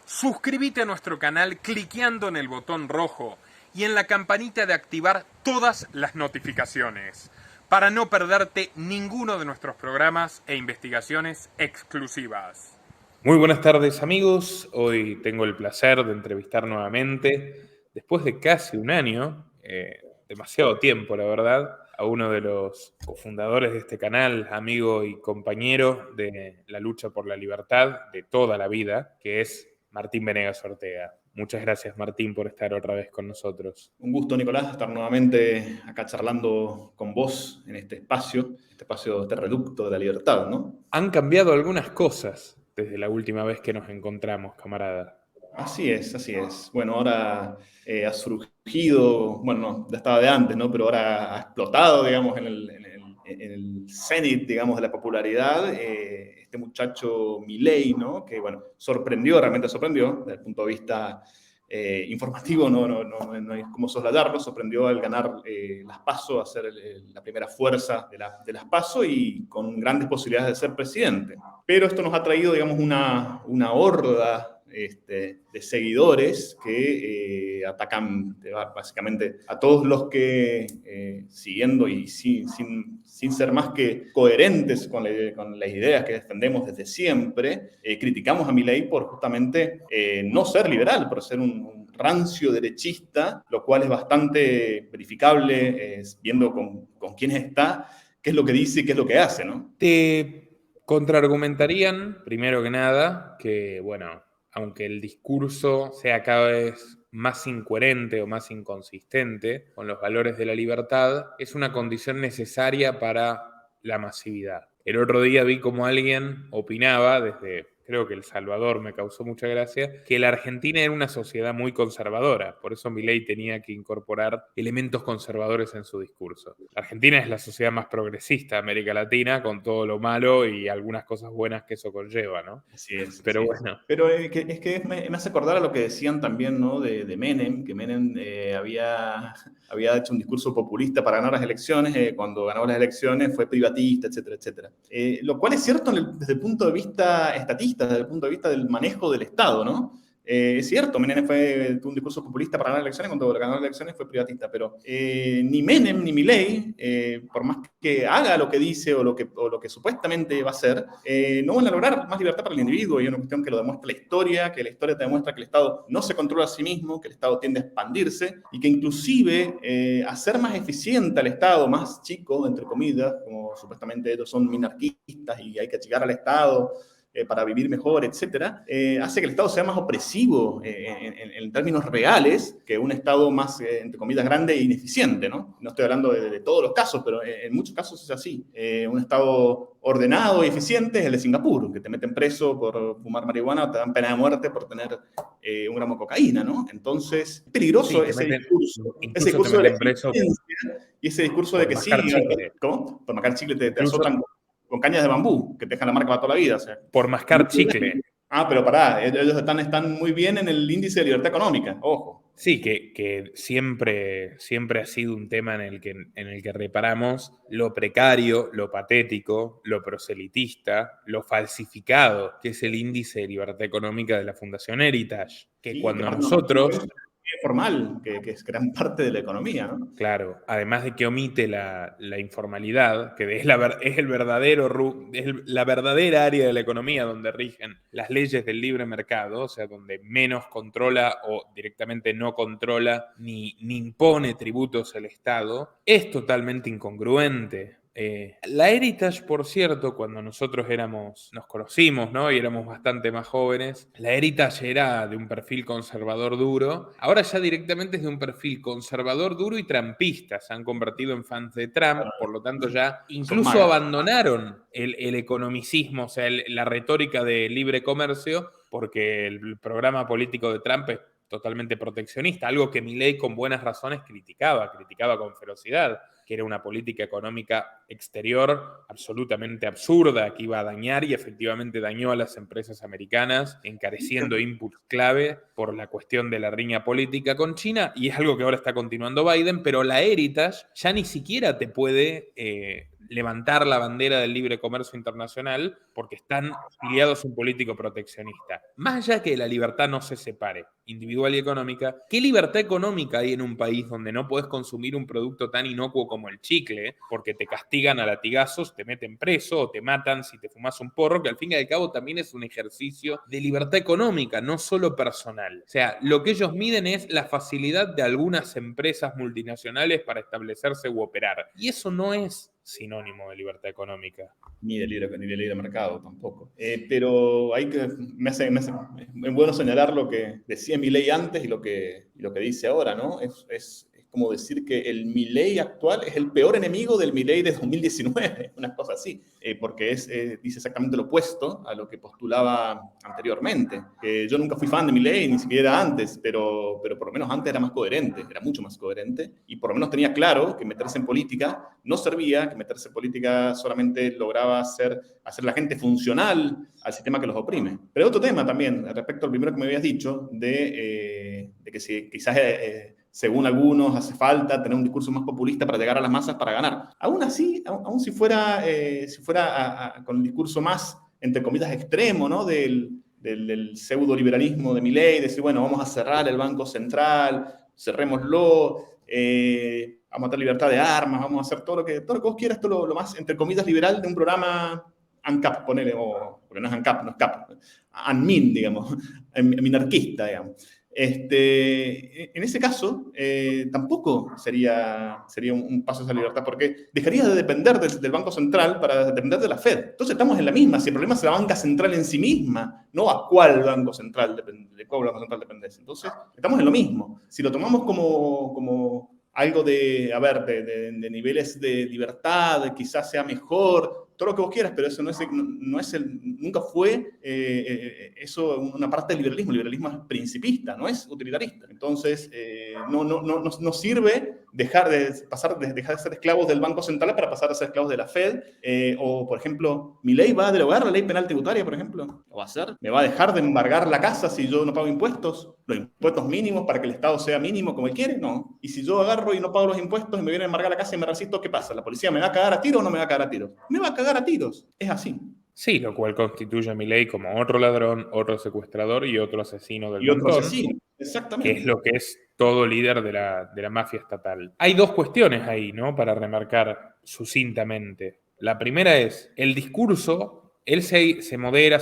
Suscríbete a nuestro canal cliqueando en el botón rojo y en la campanita de activar todas las notificaciones para no perderte ninguno de nuestros programas e investigaciones exclusivas. Muy buenas tardes, amigos. Hoy tengo el placer de entrevistar nuevamente, después de casi un año, demasiado tiempo la verdad, a uno de los cofundadores de este canal, amigo y compañero de la lucha por la libertad de toda la vida, que es Martín Venegas Ortega. Muchas gracias, Martín, por estar otra vez con nosotros. Un gusto, Nicolás, estar nuevamente acá charlando con vos en este espacio, este reducto de la libertad, ¿no? Han cambiado algunas cosas desde la última vez que nos encontramos, camarada. Así es, así es. Bueno, ahora ha surgido, bueno, no, ya estaba de antes, ¿no? Pero ahora ha explotado, digamos, en el cenit, digamos, de la popularidad, este muchacho Milei, ¿no? Que, bueno, realmente sorprendió, desde el punto de vista informativo, no hay cómo soslayarlo, sorprendió al ganar las PASO, a ser la primera fuerza de las PASO y con grandes posibilidades de ser presidente. Pero esto nos ha traído, digamos, una horda de seguidores que atacan básicamente a todos los que, siguiendo y sin ser más que coherentes con las ideas que defendemos desde siempre, criticamos a Milei por justamente no ser liberal, por ser un rancio derechista, lo cual es bastante verificable viendo con quién está, qué es lo que dice y qué es lo que hace, ¿no? Te contraargumentarían, primero que nada, que, bueno, aunque el discurso sea cada vez más incoherente o más inconsistente con los valores de la libertad, es una condición necesaria para la masividad. El otro día vi como alguien opinaba desde, creo que El Salvador me causó mucha gracia, que la Argentina era una sociedad muy conservadora, por eso Milei tenía que incorporar elementos conservadores en su discurso. La Argentina es la sociedad más progresista de América Latina, con todo lo malo y algunas cosas buenas que eso conlleva, ¿no? Así es, Pero así es. bueno. Pero me hace acordar a lo que decían también, ¿no? de Menem, que Menem había hecho un discurso populista para ganar las elecciones, cuando ganó las elecciones fue privatista, etcétera, etcétera. Lo cual es cierto desde el punto de vista estatista, desde el punto de vista del manejo del Estado, ¿no? Es cierto, Menem tuvo un discurso populista para ganar elecciones, cuando ganó las elecciones fue privatista, pero ni Menem ni Milei, por más que haga lo que dice o lo que supuestamente va a hacer, no van a lograr más libertad para el individuo, y es una cuestión que lo demuestra la historia, que la historia te demuestra que el Estado no se controla a sí mismo, que el Estado tiende a expandirse, y que inclusive hacer más eficiente al Estado, más chico, entre comillas, como supuestamente ellos son minarquistas y hay que achicar al Estado, para vivir mejor, etcétera, hace que el Estado sea más opresivo en términos reales que un Estado más, entre comillas, grande e ineficiente, ¿no? No estoy hablando de todos los casos, pero en muchos casos es así. Un Estado ordenado y eficiente es el de Singapur, que te meten preso por fumar marihuana o te dan pena de muerte por tener un gramo de cocaína, ¿no? Entonces, es peligroso Sí, ese incluso te discurso de la meten preso eficiencia y ese discurso de por que sí, mascar chicle. ¿cómo? Por marcar chicle te Incluso azotan con cañas de bambú, que te dejan la marca para toda la vida. O sea. por mascar chicle. Pero pará, ellos están muy bien en el índice de libertad económica, ojo. Sí, que siempre ha sido un tema en el que reparamos lo precario, lo patético, lo proselitista, lo falsificado, que es el índice de libertad económica de la Fundación Heritage, que Sí, que cuando aparte nosotros, es formal, que es gran parte de la economía, ¿no? claro, además de que omite la informalidad, que es la verdadera área de la economía donde rigen las leyes del libre mercado, o sea, donde menos controla o directamente no controla ni impone tributos el Estado, es totalmente incongruente. La Heritage, por cierto, cuando nosotros nos conocimos, ¿no? Y éramos bastante más jóvenes, la Heritage era de un perfil conservador duro. Ahora ya directamente es de un perfil conservador duro y trampista. Se han convertido en fans de Trump, Claro, por lo tanto ya son incluso magas. abandonaron el economicismo, o sea, la retórica de libre comercio, porque el programa político de Trump es totalmente proteccionista, algo que Milei con buenas razones criticaba con ferocidad, que era una política económica exterior absolutamente absurda, que iba a dañar y efectivamente dañó a las empresas americanas, encareciendo inputs clave por la cuestión de la riña política con China, y es algo que ahora está continuando Biden, pero la Heritage ya ni siquiera te puede levantar la bandera del libre comercio internacional porque están afiliados a un político proteccionista. Más allá que la libertad no se separe, individual y económica, ¿qué libertad económica hay en un país donde no podés consumir un producto tan inocuo como el chicle porque te castigan a latigazos, te meten preso o te matan si te fumas un porro, que al fin y al cabo también es un ejercicio de libertad económica, no solo personal? O sea, lo que ellos miden es la facilidad de algunas empresas multinacionales para establecerse u operar. Y eso no es sinónimo de libertad económica. Ni de libre mercado tampoco. Pero hay que, es bueno señalar lo que decía Milei antes y lo que dice ahora, ¿no? Es como decir que el Milei actual es el peor enemigo del Milei de 2019, una cosa así, porque dice exactamente lo opuesto a lo que postulaba anteriormente. Yo nunca fui fan de Milei, ni siquiera antes, pero por lo menos antes era más coherente, era mucho más coherente, y por lo menos tenía claro que meterse en política no servía, que meterse en política solamente lograba hacer la gente funcional al sistema que los oprime. Pero hay otro tema también, respecto al primero que me habías dicho, de que si quizás según algunos hace falta tener un discurso más populista para llegar a las masas para ganar. Aún así, aún si fuera con el discurso más, entre comillas, extremo, ¿no? del pseudo-liberalismo de Milei, decir, bueno, vamos a cerrar el Banco Central, cerrémoslo, vamos a dar libertad de armas, vamos a hacer todo lo que vos quieras, todo lo más, entre comillas, liberal de un programa ANCAP, ponele, porque no es ANCAP, no es CAP, ANMIN, digamos, minarquista, digamos. En ese caso, tampoco sería un paso hacia la libertad, porque dejaría de depender del Banco Central para depender de la Fed. Entonces estamos en la misma, si el problema es la banca central en sí misma, no a cuál Banco Central depende. Entonces, estamos en lo mismo. Si lo tomamos como algo de niveles de libertad, quizás sea mejor, todo lo que vos quieras, pero eso nunca fue eso una parte del liberalismo. El liberalismo es principista, no es utilitarista. Entonces, no sirve dejar de ser esclavos del Banco Central para pasar a ser esclavos de la Fed. O, por ejemplo, ¿Milei va a derogar la ley penal tributaria, por ejemplo? ¿Lo va a hacer? ¿Me va a dejar de embargar la casa si yo no pago impuestos? ¿Los impuestos mínimos para que el Estado sea mínimo como él quiere? No. Y si yo agarro y no pago los impuestos y me viene a embargar la casa y me resisto, ¿qué pasa? ¿La policía me va a cagar a tiro o no me va a cagar a tiro? Me va a cagar a tiros. Es así. Sí, lo cual constituye a Milei como otro ladrón, otro secuestrador y otro asesino del montón. Y otro asesino, exactamente. Que es lo que es todo líder de la mafia estatal. Hay dos cuestiones ahí, ¿no? Para remarcar sucintamente. La primera es, el discurso, él se modera,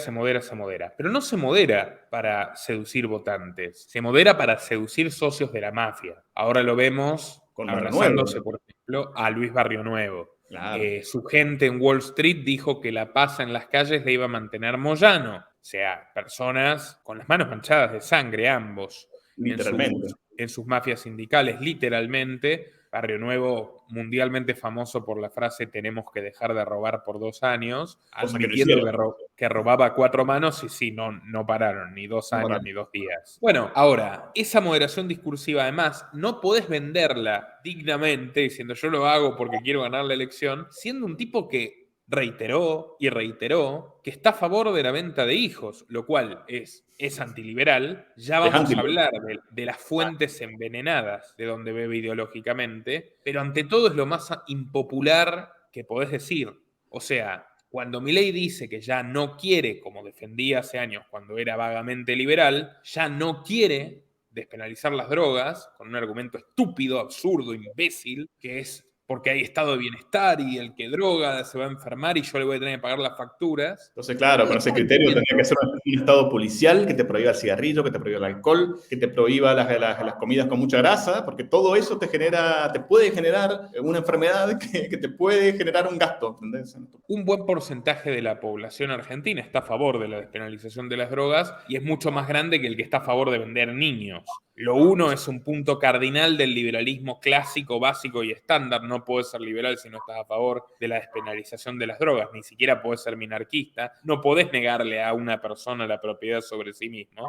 pero no se modera para seducir votantes, se modera para seducir socios de la mafia. Ahora lo vemos abrazándose, por ejemplo, a Luis Barrio Nuevo. Claro. Su gente en Wall Street dijo que la paz en las calles la iba a mantener Moyano. O sea, personas con las manos manchadas de sangre, ambos. Literalmente. En sus mafias sindicales, literalmente. Barrio Nuevo, mundialmente famoso por la frase tenemos que dejar de robar por 2 años, admitiendo que robaba 4 manos y sí, no pararon, ni 2 años, ni 2 días. Bueno, ahora, esa moderación discursiva, además, no podés venderla dignamente diciendo yo lo hago porque quiero ganar la elección, siendo un tipo que reiteró y reiteró que está a favor de la venta de hijos, lo cual es antiliberal. Ya vamos a hablar de las fuentes envenenadas de donde bebe ideológicamente, pero ante todo es lo más impopular que podés decir. O sea, cuando Milei dice que ya no quiere, como defendía hace años cuando era vagamente liberal, ya no quiere despenalizar las drogas, con un argumento estúpido, absurdo, imbécil, que es porque hay estado de bienestar y el que droga se va a enfermar y yo le voy a tener que pagar las facturas. Entonces, claro, con ese criterio tendría que ser un estado policial que te prohíba el cigarrillo, que te prohíba el alcohol, que te prohíba las comidas con mucha grasa, porque todo eso te puede generar una enfermedad que te puede generar un gasto. ¿Entendés? Un buen porcentaje de la población argentina está a favor de la despenalización de las drogas y es mucho más grande que el que está a favor de vender niños. Lo uno es un punto cardinal del liberalismo clásico, básico y estándar. No puedes ser liberal si no estás a favor de la despenalización de las drogas. Ni siquiera puedes ser minarquista. No podés negarle a una persona la propiedad sobre sí mismo.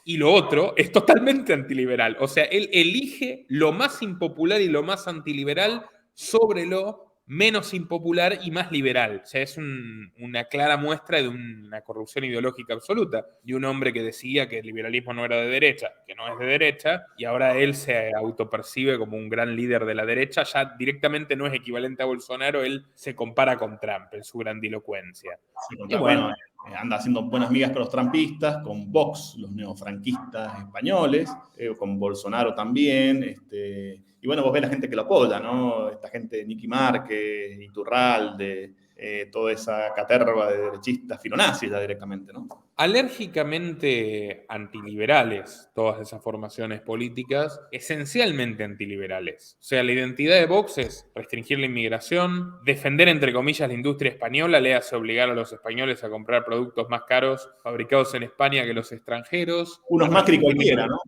Y lo otro es totalmente antiliberal. O sea, él elige lo más impopular y lo más antiliberal sobre lo menos impopular y más liberal. O sea, es una clara muestra de una corrupción ideológica absoluta, de un hombre que decía que el liberalismo no era de derecha, que no es de derecha, y ahora él se autopercibe como un gran líder de la derecha, ya directamente no es equivalente a Bolsonaro, él se compara con Trump en su grandilocuencia. Y Bueno, bueno, anda haciendo buenas migas con los trumpistas, con Vox, los neofranquistas españoles, con Bolsonaro también. Y bueno, vos ves la gente que lo apoya, ¿no? Esta gente de Nicky Márquez, Iturralde, toda esa caterva de derechistas filonazis ya directamente, ¿no? alérgicamente antiliberales, todas esas formaciones políticas, esencialmente antiliberales. O sea, la identidad de Vox es restringir la inmigración, defender, entre comillas, la industria española, le hace obligar a los españoles a comprar productos más caros fabricados en España que los extranjeros. Unos Macri cualquiera, ¿no?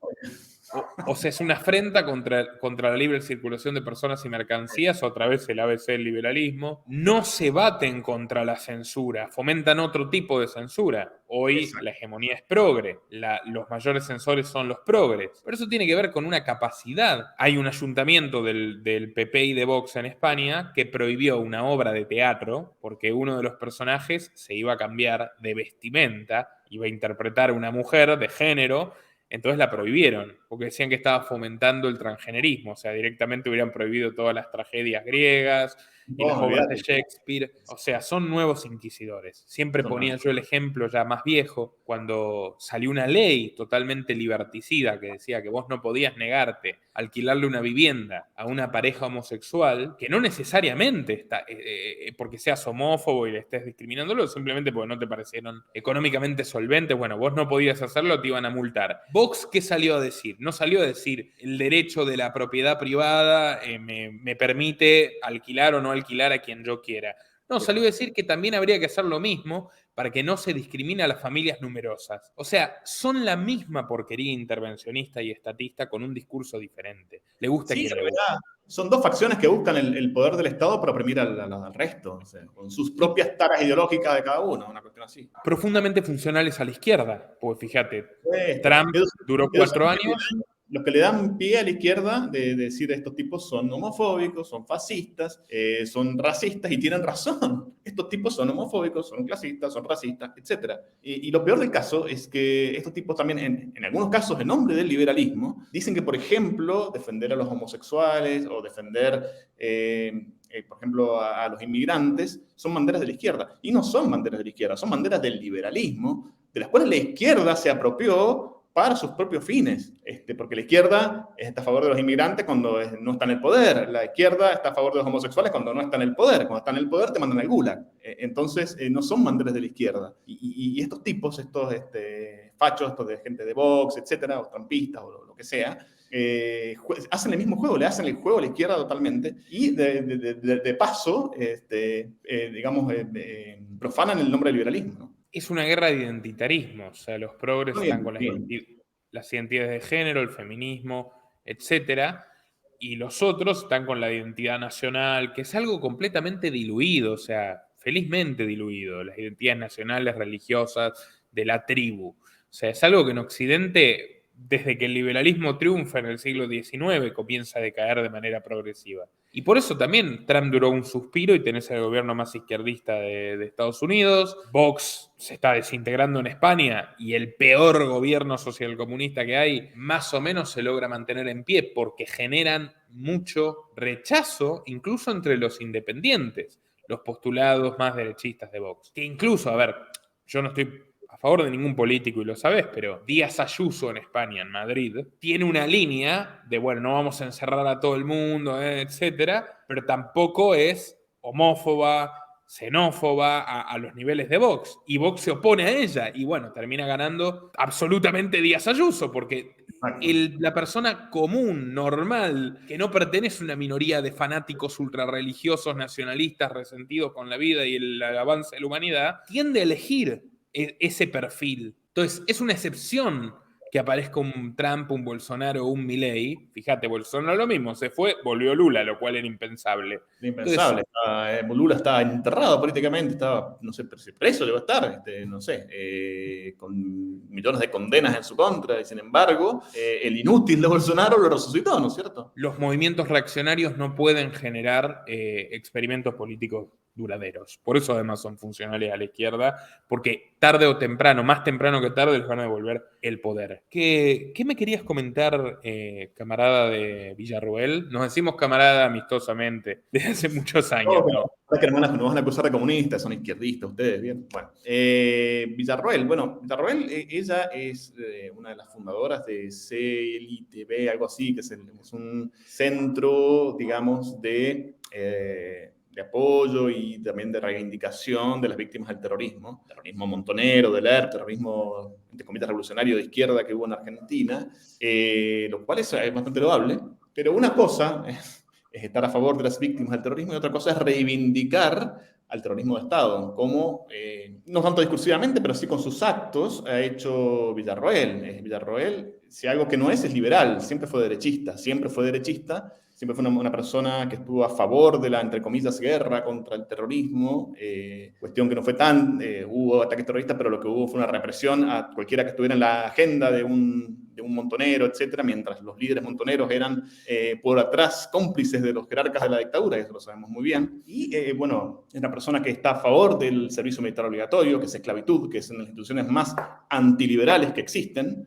O sea, es una afrenta contra la libre circulación de personas y mercancías, otra vez el ABC del liberalismo. No se baten contra la censura, fomentan otro tipo de censura. Hoy Exacto. la hegemonía es progre, los mayores censores son los progres. Pero eso tiene que ver con una capacidad. Hay un ayuntamiento del PP y de Vox en España que prohibió una obra de teatro porque uno de los personajes se iba a cambiar de vestimenta, iba a interpretar a una mujer de género. Entonces la prohibieron, porque decían que estaba fomentando el transgenerismo, o sea, directamente hubieran prohibido todas las tragedias griegas y las No, obras de olvídate. Shakespeare. O sea, son nuevos inquisidores. Siempre Son ponía nuevos. yo el ejemplo ya más viejo, cuando salió una ley totalmente liberticida que decía que vos no podías negarte a alquilarle una vivienda a una pareja homosexual, que no necesariamente está, porque seas homófobo y le estés discriminándolo, simplemente porque no te parecieron económicamente solventes, bueno, vos no podías hacerlo, te iban a multar. Vox, ¿qué salió a decir? No salió a decir el derecho de la propiedad privada me permite alquilar o no alquilar a quien yo quiera. No, salió a decir que también habría que hacer lo mismo para que no se discrimine a las familias numerosas. O sea, son la misma porquería intervencionista y estatista con un discurso diferente. Le gusta a Sí, quien en le gusta. realidad son dos facciones que buscan el poder del Estado para oprimir al resto, o sea, con sus Y propias taras ideológicas de cada uno, una cuestión así. profundamente funcionales a la izquierda. Pues fíjate, Esto. Trump duró Ellos son 4 años. los que le dan pie a la izquierda de decir estos tipos son homofóbicos, son fascistas, son racistas y tienen razón. Estos tipos son homofóbicos, son clasistas, son racistas, etc. Y lo peor del caso es que estos tipos también, en algunos casos, en nombre del liberalismo, dicen que, por ejemplo, defender a los homosexuales o defender, por ejemplo, a los inmigrantes son banderas de la izquierda. Y no son banderas de la izquierda, son banderas del liberalismo, de las cuales la izquierda se apropió para sus propios fines, porque la izquierda está a favor de los inmigrantes cuando no está en el poder, la izquierda está a favor de los homosexuales cuando no está en el poder, cuando está en el poder te mandan al gulag. Entonces no son banderas de la izquierda. Y estos tipos, estos fachos, estos de gente de Vox, etcétera, o trampistas o lo que sea, hacen el mismo juego, le hacen el juego a la izquierda totalmente y de paso, digamos, profanan el nombre del liberalismo, ¿no? Es una guerra de identitarismo. O sea, los progres Muy están con bien. las identidades de género, el feminismo, etcétera, y los otros están con la identidad nacional, que es algo completamente diluido, o sea, felizmente diluido, las identidades nacionales, religiosas, de la tribu. O sea, es algo que en Occidente, desde que el liberalismo triunfa en el siglo XIX, comienza a decaer de manera progresiva. Y por eso también Trump duró un suspiro y tenés el gobierno más izquierdista de Estados Unidos. Vox se está desintegrando en España y el peor gobierno socialcomunista que hay más o menos se logra mantener en pie porque generan mucho rechazo incluso entre los independientes, los postulados más derechistas de Vox. Que incluso, a ver, yo no estoy a favor de ningún político y lo sabés, pero Díaz Ayuso en España, en Madrid, tiene una línea de, bueno, no vamos a encerrar a todo el mundo, etcétera, pero tampoco es homófoba, xenófoba a los niveles de Vox. Y Vox se opone a ella y, bueno, termina ganando absolutamente Díaz Ayuso, porque la persona común, normal, que no pertenece a una minoría de fanáticos ultrarreligiosos, nacionalistas, resentidos con la vida y el avance de la humanidad, tiende a elegir ese perfil. Entonces, es una excepción que aparezca un Trump, un Bolsonaro o un Milei. Fíjate, Bolsonaro lo mismo, se fue, volvió Lula, lo cual era impensable. Impensable. Lula estaba enterrado políticamente, estaba, no sé, preso le va a estar, no sé, con millones de condenas en su contra, y sin embargo, el inútil de Bolsonaro lo resucitó, ¿no es cierto? Los movimientos reaccionarios no pueden generar experimentos políticos duraderos. Por eso además son funcionales a la izquierda, porque tarde o temprano, más temprano que tarde, les van a devolver el poder. ¿Qué me querías comentar, camarada de Villarroel? Nos decimos camarada amistosamente desde hace muchos años, No, ¿no? es que nos van a acusar de comunistas, son izquierdistas ustedes, bien. Bueno, Villarroel, ella es una de las fundadoras de CLITV, algo así, que es un centro, digamos, de apoyo y también de reivindicación de las víctimas del terrorismo montonero, del ERP, terrorismo, entre comillas, revolucionario de izquierda que hubo en Argentina, lo cual es bastante loable, pero una cosa es estar a favor de las víctimas del terrorismo y otra cosa es reivindicar al terrorismo de Estado, como, no tanto discursivamente, pero sí con sus actos, ha hecho Villarroel. Villarroel, si algo que no es liberal, siempre fue derechista, siempre fue una persona que estuvo a favor de la, entre comillas, guerra contra el terrorismo, cuestión que no fue hubo ataques terroristas, pero lo que hubo fue una represión a cualquiera que estuviera en la agenda de un montonero, etcétera, mientras los líderes montoneros eran por atrás cómplices de los jerarcas de la dictadura, eso lo sabemos muy bien. Y bueno, es una persona que está a favor del servicio militar obligatorio, que es esclavitud, que es una de las instituciones más antiliberales que existen.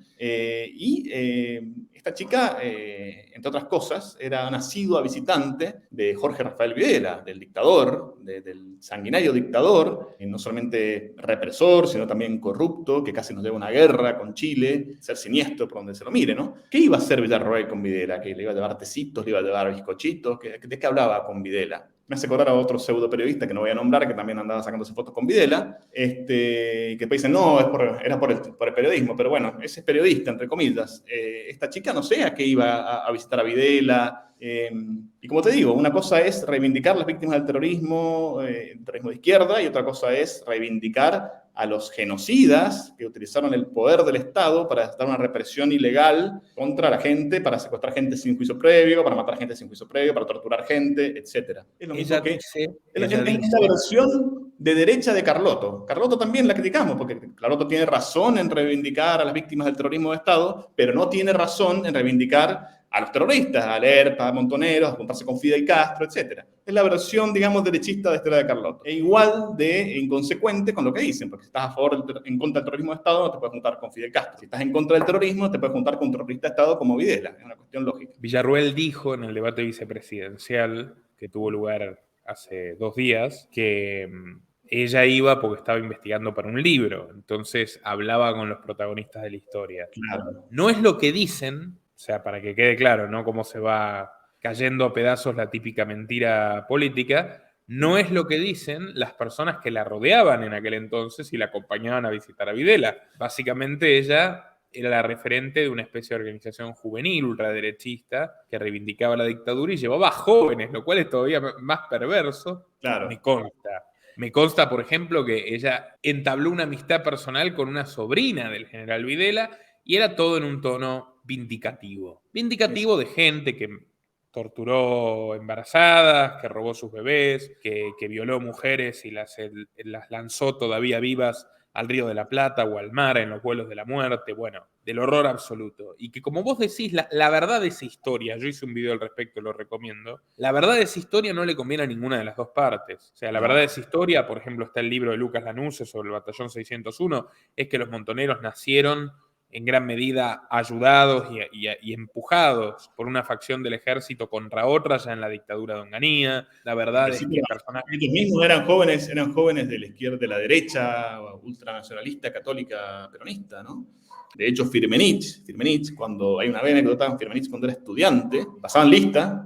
Esta chica, entre otras cosas, era una asidua visitante de Jorge Rafael Videla, del dictador, del sanguinario dictador, no solamente represor, sino también corrupto, que casi nos lleva a una guerra con Chile, ser siniestro por donde se lo mire, ¿no? ¿Qué iba a hacer Villarroel con Videla? ¿Que le iba a llevar tecitos, le iba a llevar bizcochitos? ¿De qué hablaba con Videla? Me hace acordar a otro pseudo periodista que no voy a nombrar, que también andaba sacándose fotos con Videla, que después dicen, no, era por el periodismo, pero bueno, ese es periodista, entre comillas. Esta chica no sé a qué iba a visitar a Videla. Y como te digo, una cosa es reivindicar las víctimas del terrorismo de izquierda, y otra cosa es reivindicar a los genocidas que utilizaron el poder del Estado para dar una represión ilegal contra la gente, para secuestrar gente sin juicio previo, para matar gente sin juicio previo, para torturar gente, etc. Es lo mismo que es la versión de derecha de Carlotto. Carlotto también la criticamos, porque Carlotto tiene razón en reivindicar a las víctimas del terrorismo de Estado, pero no tiene razón en reivindicar a los terroristas, a Lerta, a Montoneros, a juntarse con Fidel Castro, etc. Es la versión, digamos, derechista de Estela de Carlotto. E igual de inconsecuente con lo que dicen, porque si estás a favor en contra del terrorismo de Estado, no te puedes juntar con Fidel Castro. Si estás en contra del terrorismo, te puedes juntar con un terrorista de Estado como Videla. Es una cuestión lógica. Villarroel dijo en el debate vicepresidencial que tuvo lugar hace 2 días que ella iba porque estaba investigando para un libro, entonces hablaba con los protagonistas de la historia. Claro. No es lo que dicen, o sea, para que quede claro, ¿no? Cómo se va cayendo a pedazos la típica mentira política, no es lo que dicen las personas que la rodeaban en aquel entonces y la acompañaban a visitar a Videla. Básicamente ella era la referente de una especie de organización juvenil ultraderechista que reivindicaba la dictadura y llevaba a jóvenes, lo cual es todavía más perverso. Claro. Me consta, por ejemplo, que ella entabló una amistad personal con una sobrina del general Videla y era todo en un tono vindicativo. Vindicativo de gente que torturó embarazadas, que robó sus bebés, que violó mujeres y las lanzó todavía vivas al Río de la Plata o al mar en los vuelos de la muerte, bueno, del horror absoluto. Y que como vos decís, la verdad de esa historia, yo hice un video al respecto, lo recomiendo, la verdad de esa historia no le conviene a ninguna de las dos partes. O sea, la verdad de esa historia, por ejemplo, está el libro de Lucas Lanuse sobre el Batallón 601, es que los montoneros nacieron en gran medida ayudados y empujados por una facción del ejército contra otra ya en la dictadura de Onganía. La verdad es que personajes... Ellos mismos eran jóvenes de la izquierda, de la derecha ultranacionalista, católica, peronista, ¿no? De hecho, Firmenich, cuando hay una anécdota, Firmenich cuando era estudiante, pasaban lista,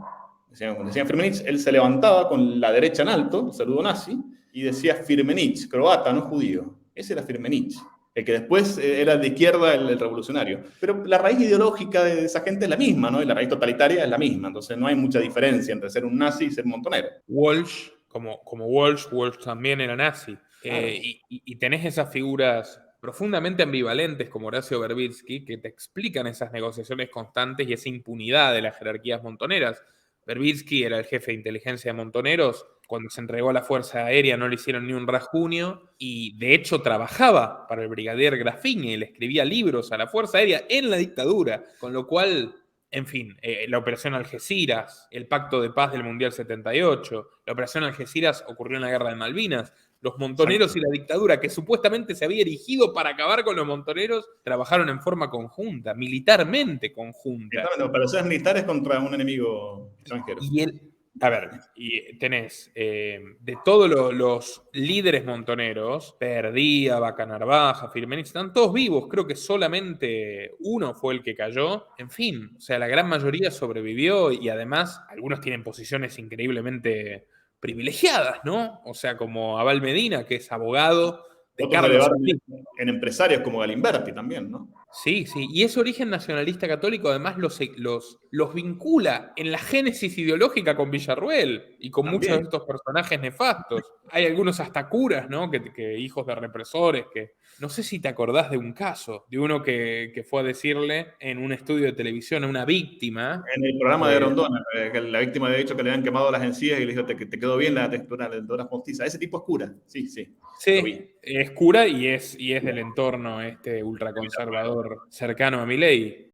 cuando decían Firmenich, él se levantaba con la derecha en alto, el saludo nazi, y decía Firmenich, croata, no judío. Ese era Firmenich. El que después era de izquierda, el revolucionario. Pero la raíz ideológica de esa gente es la misma, ¿no? Y la raíz totalitaria es la misma. Entonces no hay mucha diferencia entre ser un nazi y ser un montonero. Walsh, como Walsh también era nazi. Claro. Y tenés esas figuras profundamente ambivalentes como Horacio Verbitsky, que te explican esas negociaciones constantes y esa impunidad de las jerarquías montoneras. Verbitsky era el jefe de inteligencia de Montoneros. Cuando se entregó a la Fuerza Aérea no le hicieron ni un rasguño y de hecho trabajaba para el brigadier Graffini y le escribía libros a la Fuerza Aérea en la dictadura, con lo cual, en fin, la operación Algeciras, el pacto de paz del Mundial 78, la operación Algeciras ocurrió en la Guerra de Malvinas. Los montoneros Exacto. y la dictadura, que supuestamente se había erigido para acabar con los montoneros, trabajaron en forma conjunta, militarmente conjunta. Operaciones militares contra un enemigo extranjero. Y él, a ver, y tenés de todos los líderes montoneros, Perdía, Vaca Narvaja, Firmenich, están todos vivos, creo que solamente uno fue el que cayó. En fin, o sea, la gran mayoría sobrevivió y además algunos tienen posiciones increíblemente privilegiadas, ¿no? O sea, como Abal Medina, que es abogado de Otros Carlos derivaron Slim. en empresarios como Galimberti también, ¿no? Sí, sí, y ese origen nacionalista católico además los vincula en la génesis ideológica con Villarruel y con muchos de También. estos personajes nefastos. Hay algunos hasta curas, ¿no? Que hijos de represores, que no sé si te acordás de un caso, de uno que fue a decirle en un estudio de televisión a una víctima. En el programa de Rondona, que la víctima había dicho que le habían quemado las encías y le dijo, te quedó bien la textura postiza. Ese tipo es cura, sí, sí, lo vi. Sí, es cura y es del entorno ultraconservador cercano a Milei.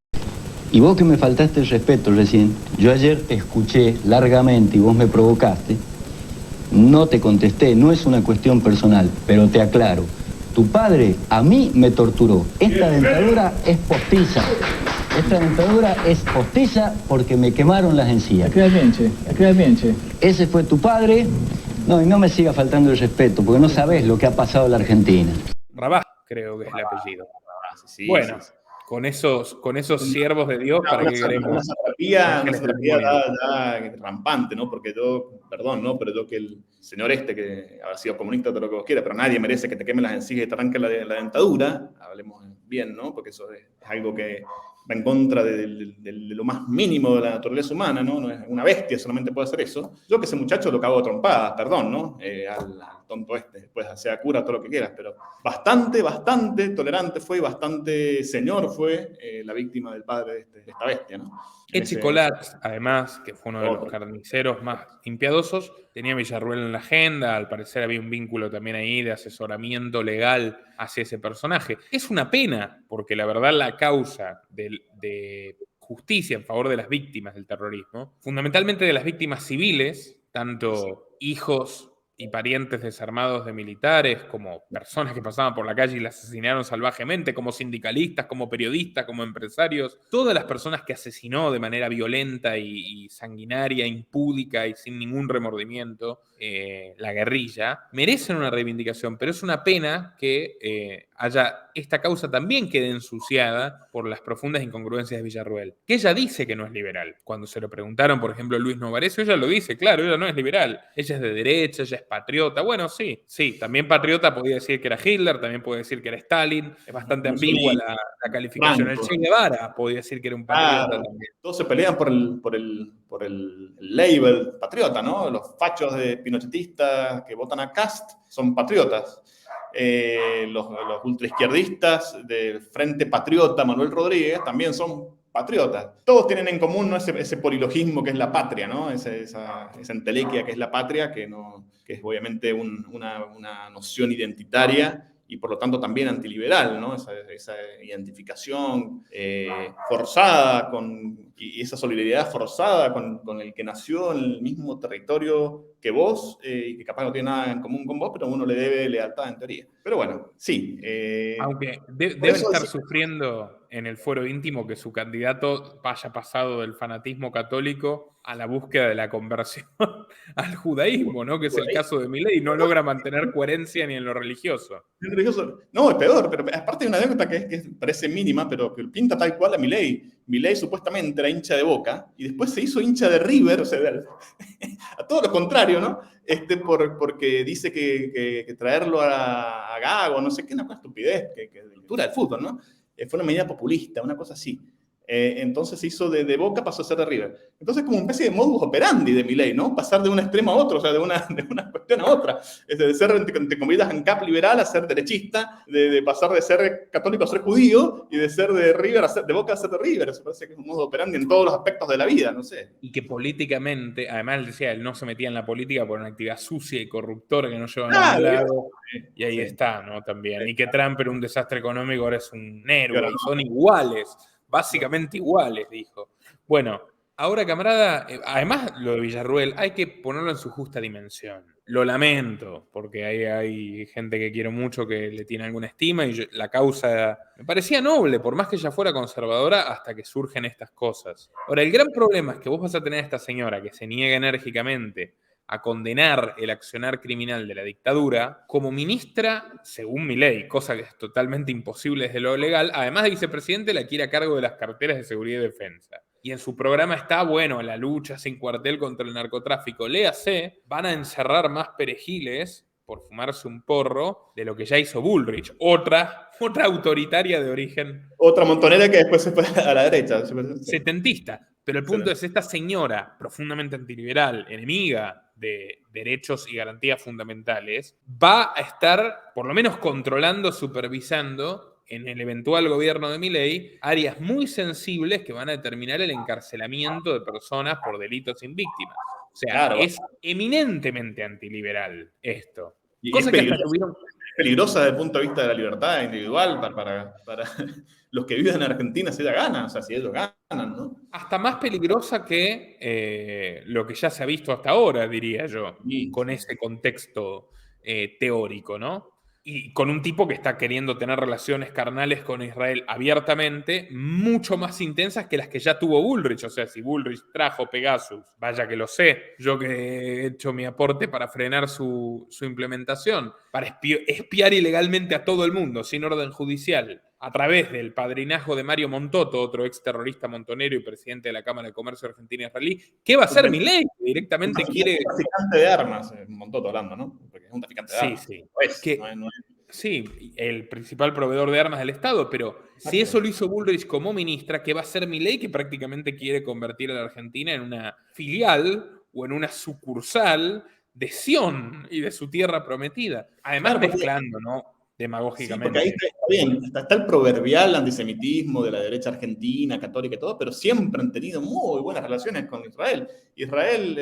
Y vos que me faltaste el respeto recién, yo ayer escuché largamente y vos me provocaste, no te contesté, no es una cuestión personal, pero te aclaro, tu padre a mí me torturó. Esta dentadura es postiza. Esta dentadura es postiza porque me quemaron las encías. Aclara bien, che. Ese fue tu padre. No, y no me siga faltando el respeto, porque no sabés lo que ha pasado en la Argentina. Rabás, creo que es el apellido. Sí, Bueno, sí. con esos siervos de Dios, ¿para qué queremos? Una satrapía Ángeles del demonio. ya rampante, ¿no? Porque yo, perdón, ¿no? Pero yo que el señor que habrá sido comunista, todo lo que vos quieras, pero nadie merece que te quemen las encías y te arranquen la dentadura, hablemos bien, ¿no? Porque eso es algo que va en contra de lo más mínimo de la naturaleza humana, ¿no? No es una bestia, solamente puede hacer eso. Yo que ese muchacho lo cago a trompadas, perdón, ¿no? Al tonto después sea cura, todo lo que quieras, pero bastante tolerante fue y bastante señor fue la víctima del padre de esta bestia, ¿no? Echicolat, además, que fue uno de los Otro. carniceros más impiadosos, tenía a Villarruel en la agenda, al parecer había un vínculo también ahí de asesoramiento legal hacia ese personaje. Es una pena, porque la verdad la causa de justicia en favor de las víctimas del terrorismo, fundamentalmente de las víctimas civiles, tanto hijos y parientes desarmados de militares, como personas que pasaban por la calle y las asesinaron salvajemente, como sindicalistas, como periodistas, como empresarios, todas las personas que asesinó de manera violenta y sanguinaria, impúdica y sin ningún remordimiento la guerrilla, merecen una reivindicación, pero es una pena que esta causa también quede ensuciada por las profundas incongruencias de Villarruel, que ella dice que no es liberal. Cuando se lo preguntaron, por ejemplo, a Luis Novarecio, ella lo dice, claro, ella no es liberal, ella es de derecha, ella es patriota. Bueno, sí, también patriota podía decir que era Hitler, también puede decir que era Stalin, es bastante ambigua la calificación. El Franco. Che Guevara podía decir que era un patriota también. Todos se pelean por el label patriota, ¿no? Los fachos de pinochetistas que votan a Cast son patriotas. Los ultraizquierdistas del Frente Patriota Manuel Rodríguez también son patriotas. Todos tienen en común, ¿no? ese polilogismo que es la patria, ¿no? Esa entelequia que es la patria, que es obviamente una noción identitaria y por lo tanto también antiliberal, ¿no? Esa identificación forzada y esa solidaridad forzada con el que nació en el mismo territorio que vos y que capaz no tiene nada en común con vos, pero uno le debe lealtad en teoría. Pero bueno, sí. Aunque deben estar sufriendo en el fuero íntimo que su candidato haya pasado del fanatismo católico a la búsqueda de la conversión al judaísmo, ¿no? Que es el caso de Milei, y no logra mantener coherencia ni en lo religioso. No, es peor, pero aparte hay una anécdota que parece mínima, pero que pinta tal cual a Milei. Milei supuestamente era hincha de Boca y después se hizo hincha de River, o sea, a todo lo contrario, ¿no? Porque dice que traerlo a Gago, no sé qué, una estupidez, que de cultura del fútbol, ¿no? Fue una medida populista, una cosa así. Entonces se hizo de Boca, pasó a ser de River. Entonces como una especie de modus operandi de Milei, ¿no? Pasar de un extremo a otro, o sea, de una cuestión a otra. De ser, entre comillas, ANCAP liberal a ser derechista, de pasar de ser católico a ser judío, y de ser de River de Boca a ser de River. Eso parece que es un modus operandi en todos los aspectos de la vida, no sé. Y que políticamente, además decía, él no se metía en la política por una actividad sucia y corruptora que no lleva a ningún lado. Y ahí está, ¿no? También. Y que Trump era un desastre económico, ahora es un héroe. Y son iguales, básicamente iguales, dijo. Bueno, ahora, camarada, además lo de Villarruel hay que ponerlo en su justa dimensión. Lo lamento, porque hay gente que quiero mucho que le tiene alguna estima y la causa me parecía noble, por más que ella fuera conservadora, hasta que surgen estas cosas. Ahora, el gran problema es que vos vas a tener a esta señora que se niega enérgicamente a condenar el accionar criminal de la dictadura como ministra, según mi ley, cosa que es totalmente imposible desde lo legal. Además de vicepresidente, la quiere a cargo de las carteras de seguridad y defensa. Y en su programa está, bueno, la lucha sin cuartel contra el narcotráfico. Léase, van a encerrar más perejiles por fumarse un porro de lo que ya hizo Bullrich. Otra autoritaria de origen... Otra montonera que después se fue a la derecha. Setentista. Pero el punto es, esta señora profundamente antiliberal, enemiga de derechos y garantías fundamentales, va a estar, por lo menos controlando, supervisando, en el eventual gobierno de Milei, áreas muy sensibles que van a determinar el encarcelamiento de personas por delitos sin víctimas. O sea, claro, es eminentemente antiliberal esto. Y cosa que hasta tuvieron... peligrosa desde el punto de vista de la libertad individual para los que viven en Argentina, si ella gana, o sea, si ellos ganan, ¿no? Hasta más peligrosa que lo que ya se ha visto hasta ahora, diría yo, sí, con ese contexto teórico, ¿no? Y con un tipo que está queriendo tener relaciones carnales con Israel abiertamente, mucho más intensas que las que ya tuvo Bullrich. O sea, si Bullrich trajo Pegasus, vaya que lo sé, yo que he hecho mi aporte para frenar su implementación, para espiar ilegalmente a todo el mundo, sin orden judicial, a través del padrinazgo de Mario Montoto, otro ex terrorista montonero y presidente de la Cámara de Comercio Argentina-Israelí. ¿Qué va a hacer Milei? Directamente quiere... Un traficante de armas, Montoto hablando, ¿no? Porque es un traficante de armas. Sí. Sí, el principal proveedor de armas del Estado, pero si eso lo hizo Bullrich como ministra, ¿qué va a hacer Milei, que prácticamente quiere convertir a la Argentina en una filial o en una sucursal de Sion y de su tierra prometida? Además, claro, mezclando, ¿no? Demagógicamente. Sí, porque ahí está bien, está el proverbial antisemitismo de la derecha argentina, católica y todo, pero siempre han tenido muy buenas relaciones con Israel.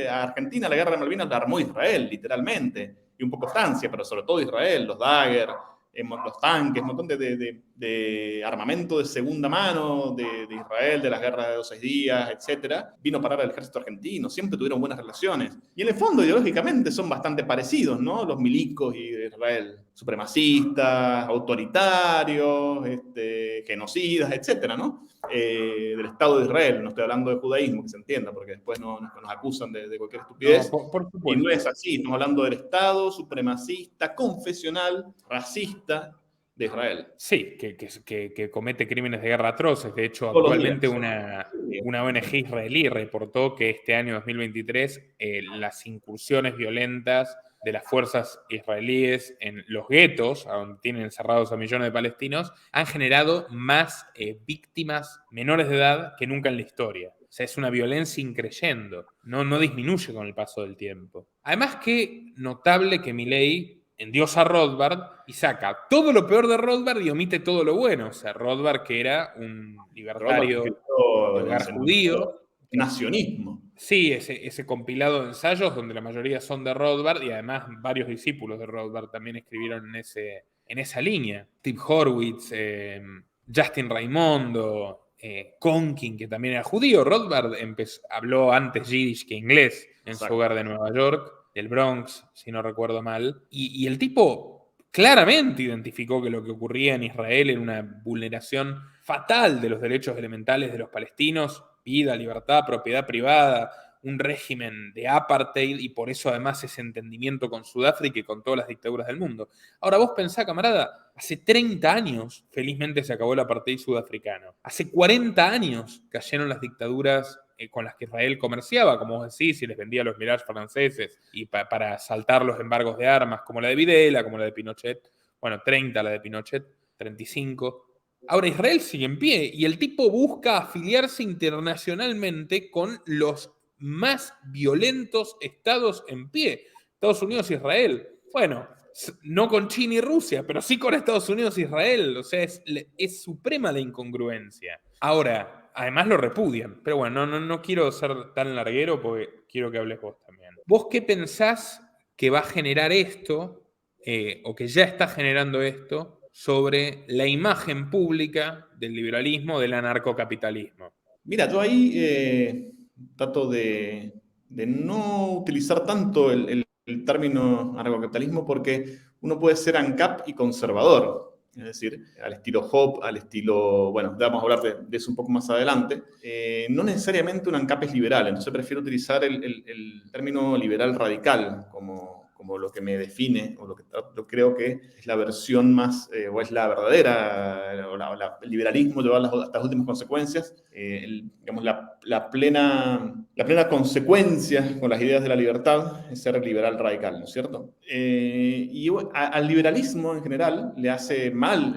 A Argentina, la guerra de Malvinas la armó Israel, literalmente, y un poco Francia, pero sobre todo Israel, los Dagger, los tanques, un montón de armamento de segunda mano de Israel, de las guerras de los 6 días, etcétera, vino a parar al ejército argentino, siempre tuvieron buenas relaciones. Y en el fondo, ideológicamente, son bastante parecidos, ¿no? Los milicos y de Israel, supremacistas, autoritarios, genocidas, etcétera, ¿no? Del Estado de Israel, no estoy hablando de judaísmo, que se entienda, porque después nos acusan de cualquier estupidez. No, por y no es así, estamos hablando del Estado supremacista, confesional, racista de Israel. Sí, que comete crímenes de guerra atroces. De hecho, actualmente una ONG israelí reportó que este año 2023 las incursiones violentas de las fuerzas israelíes en los guetos, donde tienen encerrados a millones de palestinos, han generado más víctimas menores de edad que nunca en la historia. O sea, es una violencia increyendo, no disminuye con el paso del tiempo. Además, que notable que Milei endiosa a Rothbard y saca todo lo peor de Rothbard y omite todo lo bueno. O sea, Rothbard, que era un libertario de hogar judío. Nacionismo. Sí, ese compilado de ensayos donde la mayoría son de Rothbard y además varios discípulos de Rothbard también escribieron en esa línea. Tim Horwitz, Justin Raimondo, Conkin, que también era judío. Rothbard habló antes yiddish que inglés en su hogar de Nueva York, del Bronx, si no recuerdo mal. Y el tipo claramente identificó que lo que ocurría en Israel era una vulneración fatal de los derechos elementales de los palestinos, vida, libertad, propiedad privada, un régimen de apartheid, y por eso además ese entendimiento con Sudáfrica y con todas las dictaduras del mundo. Ahora vos pensá, camarada, hace 30 años felizmente se acabó el apartheid sudafricano. Hace 40 años cayeron las dictaduras con las que Israel comerciaba, como vos decís, y les vendía los Mirage franceses y para saltar los embargos de armas, como la de Videla, como la de Pinochet. Bueno, 30 la de Pinochet, 35. Ahora Israel sigue en pie y el tipo busca afiliarse internacionalmente con los más violentos estados en pie. Estados Unidos e Israel. Bueno, no con China y Rusia, pero sí con Estados Unidos e Israel. O sea, es suprema la incongruencia. Ahora, además lo repudian. Pero bueno, no quiero ser tan larguero porque quiero que hables vos también. ¿Vos qué pensás que va a generar esto, o que ya está generando esto, sobre la imagen pública del liberalismo, del anarcocapitalismo? Mira, yo ahí trato de no utilizar tanto el término anarcocapitalismo porque uno puede ser ANCAP y conservador. Es decir, al estilo Hobbes, al estilo, bueno, vamos a hablar de eso un poco más adelante. No necesariamente un ANCAP es liberal, entonces prefiero utilizar el término liberal radical como lo que me define, o lo que yo creo que es la versión más, o es la verdadera, el liberalismo llevar hasta las últimas consecuencias, digamos, la plena consecuencia con las ideas de la libertad es ser liberal radical, ¿no es cierto? Y al liberalismo en general le hace mal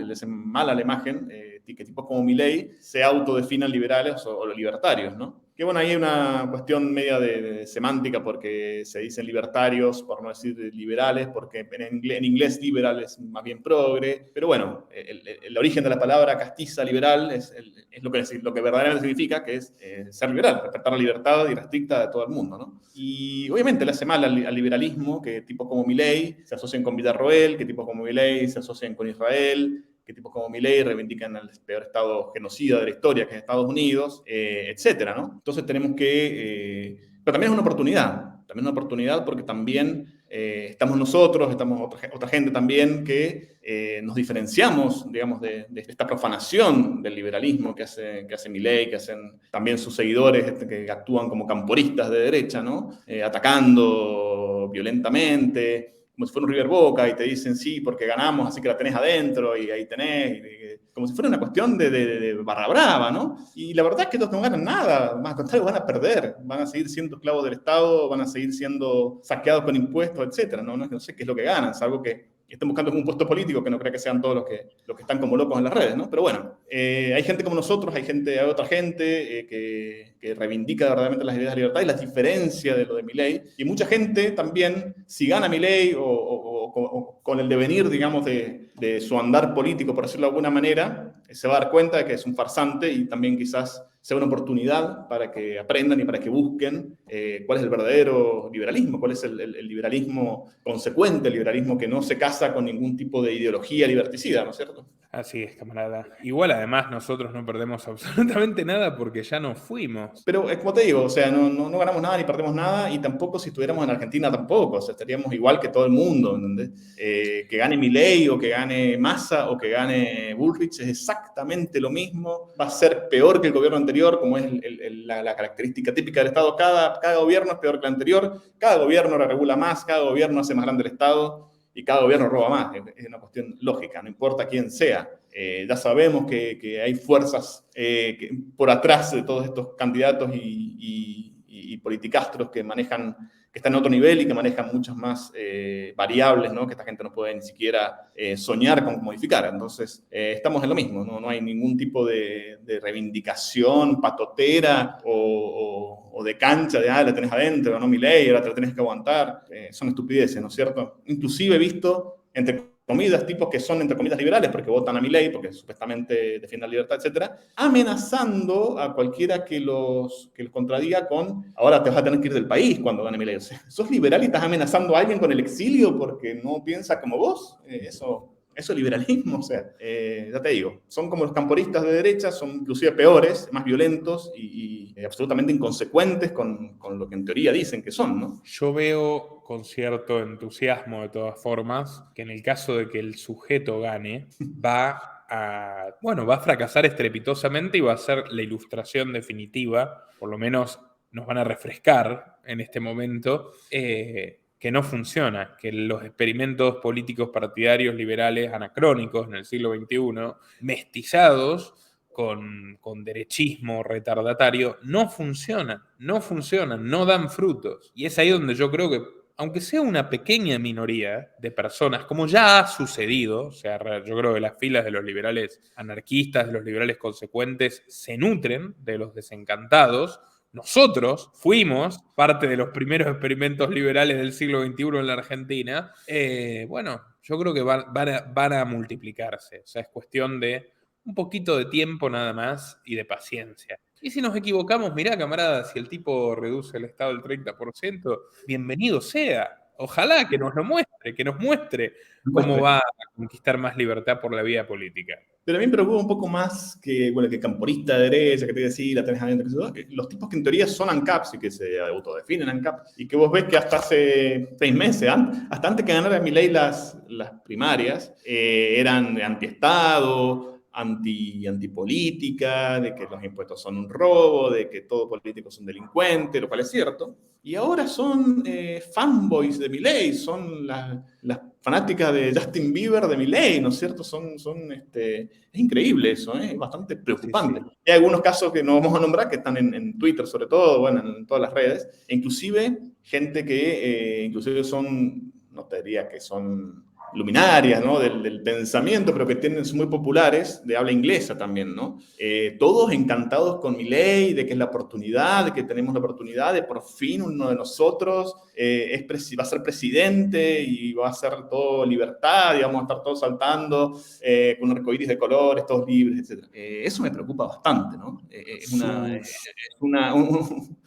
a la imagen que tipos como Milei se autodefinan liberales o libertarios, ¿no? Que bueno, ahí hay una cuestión media de semántica porque se dicen libertarios, por no decir liberales, porque en inglés liberal es más bien progre, pero bueno, el origen de la palabra castiza liberal es lo que verdaderamente significa, que es ser liberal, respetar la libertad irrestricta de todo el mundo, ¿no? Y obviamente le hace mal al liberalismo que tipos como Milei se asocian con Villarroel, que tipos como Milei se asocian con Israel, que tipos como Milei reivindican el peor estado genocida de la historia, que es Estados Unidos, etcétera, ¿no? Entonces tenemos que... pero también es una oportunidad porque también estamos nosotros, estamos otra gente también que nos diferenciamos, digamos, de esta profanación del liberalismo que hace Milei, que hacen también sus seguidores que actúan como camporistas de derecha, ¿no? Atacando violentamente, como si fuera un River Boca y te dicen sí porque ganamos, así que la tenés adentro y ahí tenés, como si fuera una cuestión de barra brava, ¿no? Y la verdad es que ellos no ganan nada, más al contrario, van a perder, van a seguir siendo esclavos del Estado, van a seguir siendo saqueados con impuestos, etcétera, ¿no? No sé qué es lo que ganan, salvo que están buscando un puesto político, que no creo que sean todos los que están como locos en las redes, ¿no? Pero bueno, hay gente como nosotros, hay otra gente que reivindica verdaderamente las ideas de libertad y las diferencia de lo de Milei. Y mucha gente también, si gana Milei o con el devenir, digamos, de su andar político, por decirlo de alguna manera, se va a dar cuenta de que es un farsante y también quizás sea una oportunidad para que aprendan y para que busquen cuál es el verdadero liberalismo, cuál es el liberalismo consecuente, el liberalismo que no se casa con ningún tipo de ideología liberticida, ¿no es cierto? Así es, camarada. Igual además nosotros no perdemos absolutamente nada porque ya nos fuimos. Pero como te digo, o sea, no ganamos nada ni perdemos nada y tampoco si estuviéramos en Argentina tampoco, o sea, estaríamos igual que todo el mundo, ¿entendés? Que gane Milei o que gane Massa o que gane Bullrich es exactamente lo mismo, va a ser peor que el gobierno anterior, como es la característica típica del Estado, cada gobierno es peor que el anterior, cada gobierno regula más, cada gobierno hace más grande el Estado y cada gobierno roba más, es una cuestión lógica, no importa quién sea. Ya sabemos que hay fuerzas por atrás de todos estos candidatos y politicastros que están en otro nivel y que manejan muchas más variables, ¿no? Que esta gente no puede ni siquiera soñar con modificar. Entonces, estamos en lo mismo, ¿no? No hay ningún tipo de reivindicación patotera o de cancha de, la tenés adentro, no Milei, ahora te la tenés que aguantar. Son estupideces, ¿no es cierto? Inclusive he visto, entre comillas, tipos que son, entre comillas, liberales, porque votan a Milei, porque supuestamente defienden la libertad, etcétera, amenazando a cualquiera que los contradiga con, ahora te vas a tener que ir del país cuando gane Milei. O sea, sos liberal y estás amenazando a alguien con el exilio porque no piensa como vos. Eso es liberalismo, o sea, ya te digo, son como los camporistas de derecha, son inclusive peores, más violentos y absolutamente inconsecuentes con lo que en teoría dicen que son, ¿no? Yo veo con cierto entusiasmo, de todas formas, que en el caso de que el sujeto gane, va a fracasar estrepitosamente y va a ser la ilustración definitiva, por lo menos nos van a refrescar en este momento, que no funciona, que los experimentos políticos partidarios liberales anacrónicos en el siglo XXI, mestizados con derechismo retardatario, no funcionan, no dan frutos. Y es ahí donde yo creo que aunque sea una pequeña minoría de personas, como ya ha sucedido, o sea, yo creo que las filas de los liberales anarquistas, de los liberales consecuentes, se nutren de los desencantados. Nosotros fuimos parte de los primeros experimentos liberales del siglo XXI en la Argentina. Bueno, yo creo que van a multiplicarse. O sea, es cuestión de un poquito de tiempo nada más y de paciencia. Y si nos equivocamos, mirá, camarada, si el tipo reduce el Estado del 30%, bienvenido sea. Ojalá que nos lo muestre, que nos muestre cómo va a conquistar más libertad por la vía política. Pero a mí me preocupa un poco más que, bueno, que camporista de derecha, que te decía, la tenés adentro, que los tipos que en teoría son ANCAPs y que se autodefinen ANCAP, y que vos ves que hasta hace 6 meses, hasta antes que ganara Milei las primarias, eran antiestado, antipolítica, de que los impuestos son un robo, de que todo político es un delincuente, lo cual es cierto. Y ahora son fanboys de Milei, son las fanáticas de Justin Bieber de Milei, ¿no es cierto? Es increíble eso, es bastante preocupante. Sí. Hay algunos casos que no vamos a nombrar que están en Twitter, sobre todo, bueno, en todas las redes, e inclusive gente que inclusive son, no te diría que son luminarias, ¿no? del pensamiento, pero que son muy populares, de habla inglesa también, ¿no? Todos encantados con Milei, de que es la oportunidad, de que tenemos la oportunidad de por fin uno de nosotros va a ser presidente y va a ser todo libertad y vamos a estar todos saltando con un arcoíris de colores, todos libres, etc. Eso me preocupa bastante, ¿no? Es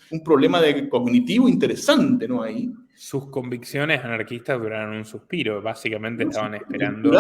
un problema cognitivo interesante, ¿no? Ahí. Sus convicciones anarquistas duraron un suspiro. Básicamente estaban esperando...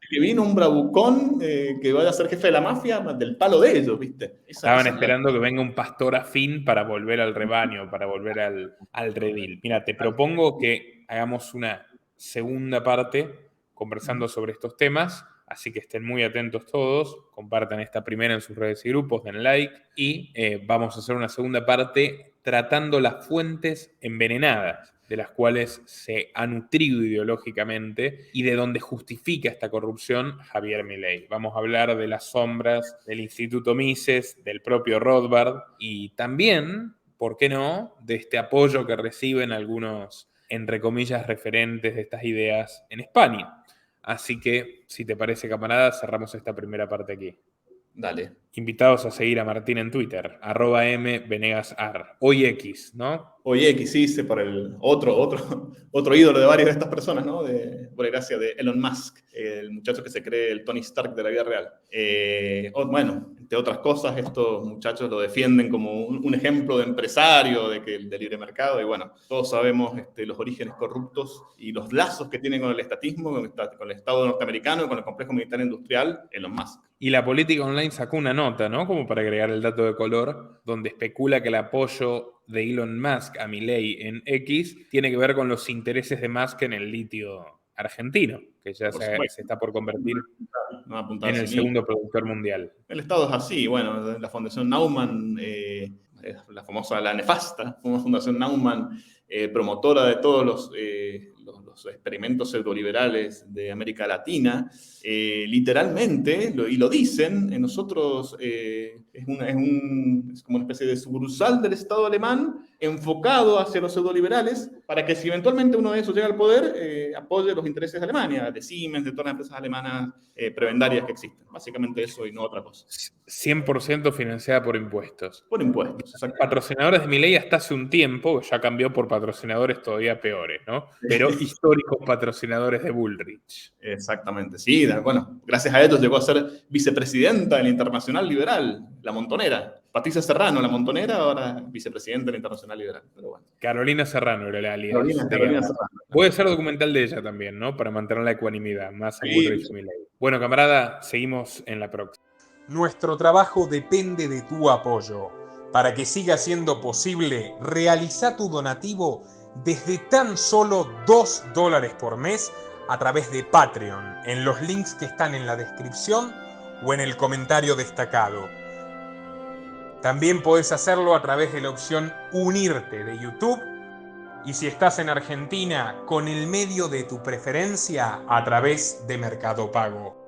que vino un bravucón que vaya a ser jefe de la mafia del palo de ellos, ¿viste? Estaban esperando que venga un pastor afín para volver al rebaño, para volver al redil. Mira, te propongo que hagamos una segunda parte conversando sobre estos temas, así que estén muy atentos todos, compartan esta primera en sus redes y grupos, den like, y vamos a hacer una segunda parte tratando las fuentes envenenadas de las cuales se ha nutrido ideológicamente y de donde justifica esta corrupción Javier Milei. Vamos a hablar de las sombras del Instituto Mises, del propio Rothbard y también, ¿por qué no?, de este apoyo que reciben algunos, entre comillas, referentes de estas ideas en España. Así que, si te parece, camarada, cerramos esta primera parte aquí. Dale. Invitados a seguir a Martín en Twitter, @mvenegasar. Hoy X, ¿no? Hoy X, sí, por el otro ídolo de varias de estas personas, ¿no? Por gracia de Elon Musk, el muchacho que se cree el Tony Stark de la vida real. Bueno, entre otras cosas, estos muchachos lo defienden como un ejemplo de empresario, de libre mercado, y bueno, todos sabemos los orígenes corruptos y los lazos que tienen con el estatismo, con el Estado norteamericano y con el complejo militar industrial, Elon Musk. Y la política online sacó una nota, ¿no? Como para agregar el dato de color, donde especula que el apoyo de Elon Musk a Milei en X tiene que ver con los intereses de Musk en el litio argentino, que ya se está por convertir en el segundo productor mundial. El Estado es así, bueno, la Fundación Naumann, la nefasta Fundación Naumann, promotora de todos los experimentos pseudoliberales de América Latina, literalmente, y lo dicen, nosotros es como una especie de sucursal del Estado alemán enfocado hacia los pseudoliberales para que si eventualmente uno de esos llega al poder, apoye los intereses de Alemania, de Siemens, de todas las empresas alemanas prebendarias que existen. Básicamente eso y no otra cosa. 100% financiada por impuestos. Por impuestos, exacto. Patrocinadores de Milei hasta hace un tiempo, ya cambió por patrocinadores todavía peores, ¿no? Pero históricos patrocinadores de Bullrich. Exactamente, sí. Bueno, gracias a ellos llegó a ser vicepresidenta de la Internacional Liberal, la Montonera. Patricia Serrano, la Montonera, ahora vicepresidenta de la Internacional Liberal. Pero bueno. Carolina Serrano era la líder. Carolina Serrano. Puede ser documental de ella también, ¿no? Para mantener la ecuanimidad, más a Bullrich y Milei. Bueno, camarada, seguimos en la próxima. Nuestro trabajo depende de tu apoyo. Para que siga siendo posible, realiza tu donativo desde tan solo $2 por mes a través de Patreon, en los links que están en la descripción o en el comentario destacado. También podés hacerlo a través de la opción Unirte de YouTube y si estás en Argentina, con el medio de tu preferencia a través de Mercado Pago.